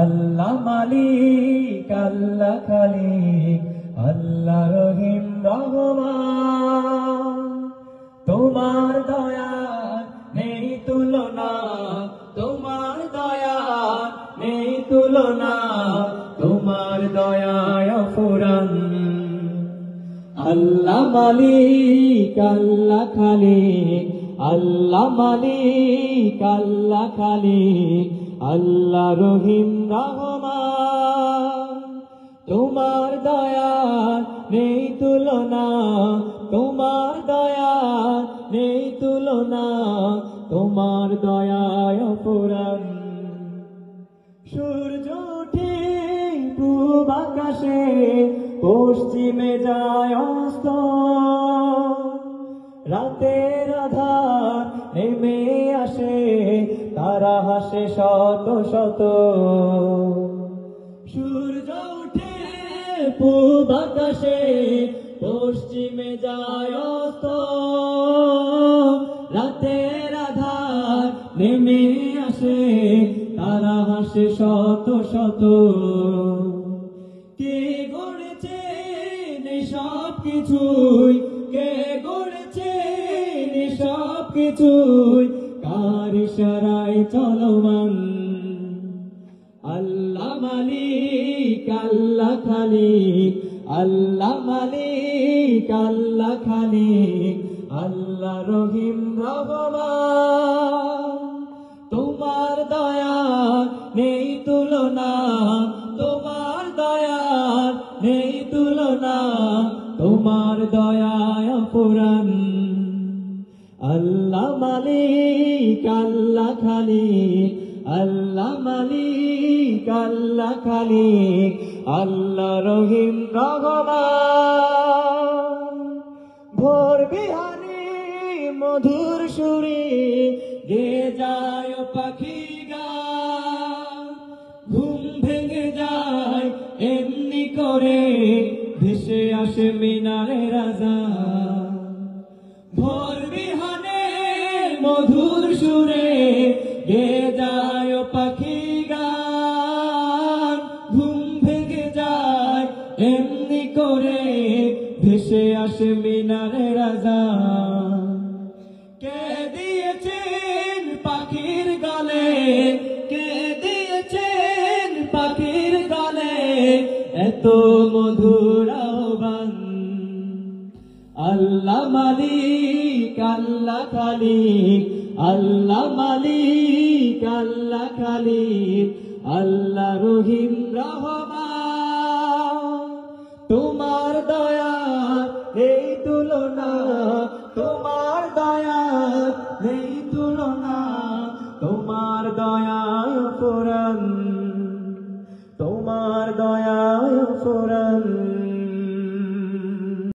আল্লাহ মালিক আল্লাহ খালিক আল্লাহ রহিম রহমান তোমার দয়া নেই তুলনা তোমার দয়া নেই তুলনা তোমার দয়ায় অফুরান আল্লাহ মালিক আল্লাহ খালিক আল্লাহ মালিক আল্লাহ খালিক আল্লাহ রহিম রহমান তোমার দয়া নেই তুলনা তোমার দয়া নেই তুলনা তোমার দয়ায় অফুরান সূর্য ওঠে পূব আকাশে পশ্চিমে যায় অস্ত রাতের আধার নেমে আসে তারা হাসে শত শত সূর্য ওঠে পূব আকাশে পশ্চিমে যায় অস্ত রাতের আধার নেমে আসে তারা হাসে শত শত কে গড়েছেন সব কিছুই কে গড়েছেন সব কিছুই কার ইশারায় চলমান আল্লাহ মালিক আল্লাহ খালিক আল্লাহ মালিক আল্লাহ খালিক আল্লাহ রহিম রহমান তোমার দয়া নেই তুলনা তোমার দয়া নেই তুলনা তোমার দয়ায় অফুরান আল্লাহ মালিক আল্লাহ খালিক আল্লাহ মালিক আল্লাহ খালিক আল্লাহ রহিম রহমান ভোর বিহানে মধুর সুরে গে যায় পাখি গান ঘুম ভেঙে যায় এমনি করে ভেসে আসে মিনারে রাজা ভোর বিহানে মধুর সুরে গে যায় পাখি গান ঘুম ভেঙে যায় এমনি করে ভেসে আসে মিনারে রাজা কে দিয়েছেন পাখির গালে কে দিয়েছেন পাখির গালে এত মধুর আহ্বান আল্লাহ মালিক আল্লাহ খালিক আল্লাহ মালিক আল্লাহ খালিক আল্লাহ রহিম রহমান তোমার দয়া নেই তুলনা তোমার দয়া নেই তুলনা তোমার দয়ায় অফুরান তোমার দয়ায় অফুরান